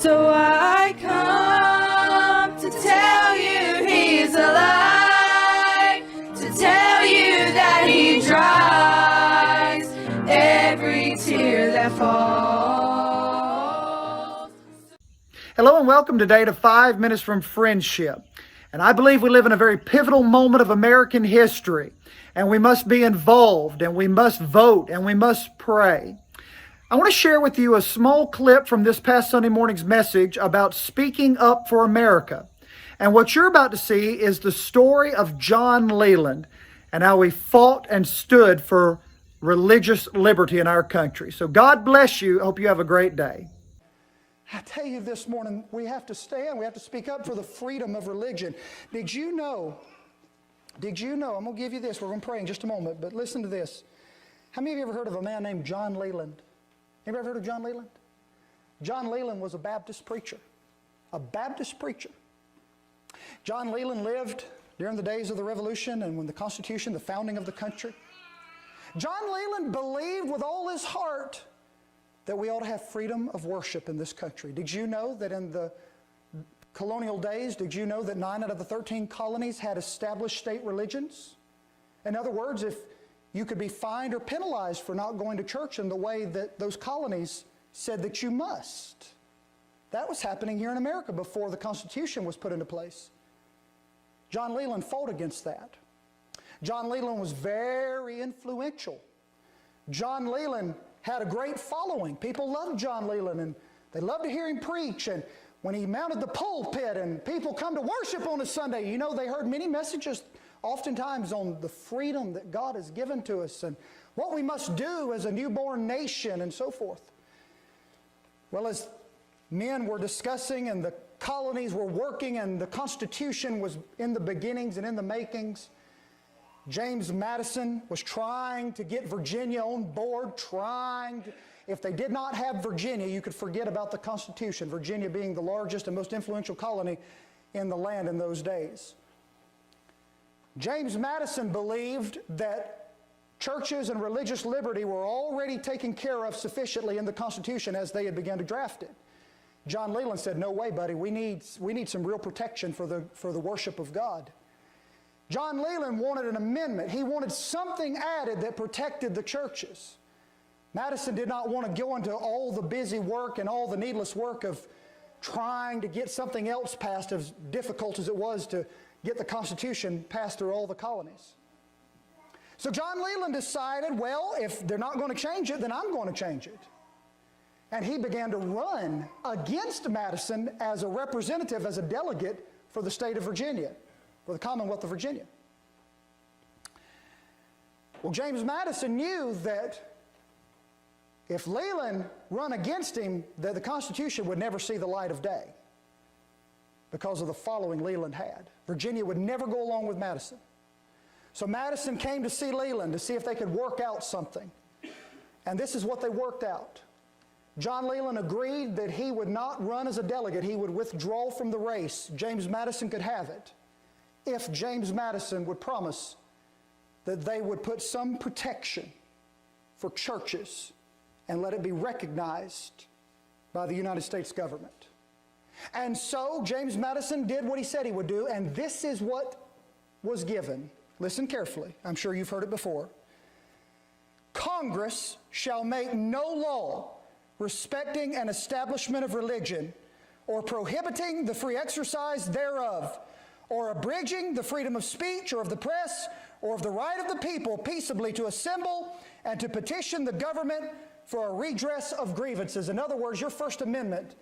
So I come to tell you He's alive, to tell you that He dries every tear that falls. Hello and welcome today to 5 Minutes from Friendship. And I believe we live in a very pivotal moment of American history. And we must be involved, and we must vote, and we must pray. I want to share with you a small clip from this past Sunday morning's message about speaking up for America. And what you're about to see is the story of John Leland and how he fought and stood for religious liberty in our country. So God bless you. I hope you have a great day. I tell you this morning, we have to stand, we have to speak up for the freedom of religion. Did you know, I'm going to give you this, we're going to pray in just a moment, but listen to this. How many of you ever heard of a man named John Leland? Anybody ever heard of John Leland? John Leland was a Baptist preacher. A Baptist preacher. John Leland lived during the days of the Revolution and when the Constitution, the founding of the country. John Leland believed with all his heart that we ought to have freedom of worship in this country. Did you know that in the colonial days, did you know that 9 out of the 13 colonies had established state religions? In other words, if you could be fined or penalized for not going to church in the way that those colonies said that you must. That was happening here in America before the Constitution was put into place. John Leland fought against that. John Leland was very influential. John Leland had a great following. People loved John Leland and they loved to hear him preach. And when he mounted the pulpit and people come to worship on a Sunday, you know, they heard many messages oftentimes on the freedom that God has given to us and what we must do as a newborn nation and so forth. Well, as men were discussing and the colonies were working and the Constitution was in the beginnings and in the makings, James Madison was trying to get Virginia on board, if they did not have Virginia, you could forget about the Constitution, Virginia being the largest and most influential colony in the land in those days. James Madison believed that churches and religious liberty were already taken care of sufficiently in the Constitution as they had begun to draft it. John Leland said, no way, buddy, we need some real protection for the worship of God. John Leland wanted an amendment. He wanted something added that protected the churches. Madison did not want to go into all the busy work and all the needless work of trying to get something else passed, as difficult as it was to get the Constitution passed through all the colonies. So John Leland decided, well, if they're not going to change it, then I'm going to change it. And he began to run against Madison as a representative, as a delegate for the state of Virginia, for the Commonwealth of Virginia. Well, James Madison knew that if Leland run against him, that the Constitution would never see the light of day because of the following Leland had. Virginia would never go along with Madison. So Madison came to see Leland to see if they could work out something. And this is what they worked out. John Leland agreed that he would not run as a delegate. He would withdraw from the race. James Madison could have it if James Madison would promise that they would put some protection for churches and let it be recognized by the United States government. And so James Madison did what he said he would do, and this is what was given. Listen carefully. I'm sure you've heard it before. Congress shall make no law respecting an establishment of religion or prohibiting the free exercise thereof, or abridging the freedom of speech or of the press or of the right of the people peaceably to assemble and to petition the government for a redress of grievances. In other words, your First Amendment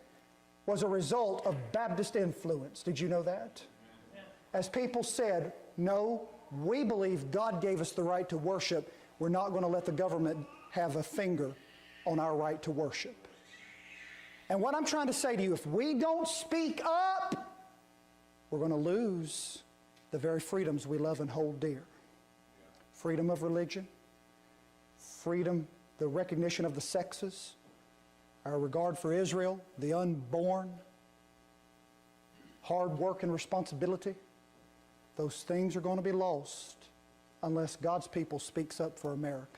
was a result of Baptist influence. Did you know that? As people said, no, we believe God gave us the right to worship. We're not going to let the government have a finger on our right to worship. And what I'm trying to say to you, if we don't speak up, we're going to lose the very freedoms we love and hold dear. Freedom of religion, freedom, the recognition of the sexes, our regard for Israel, the unborn, hard work and responsibility. Those things are going to be lost unless God's people speaks up for America.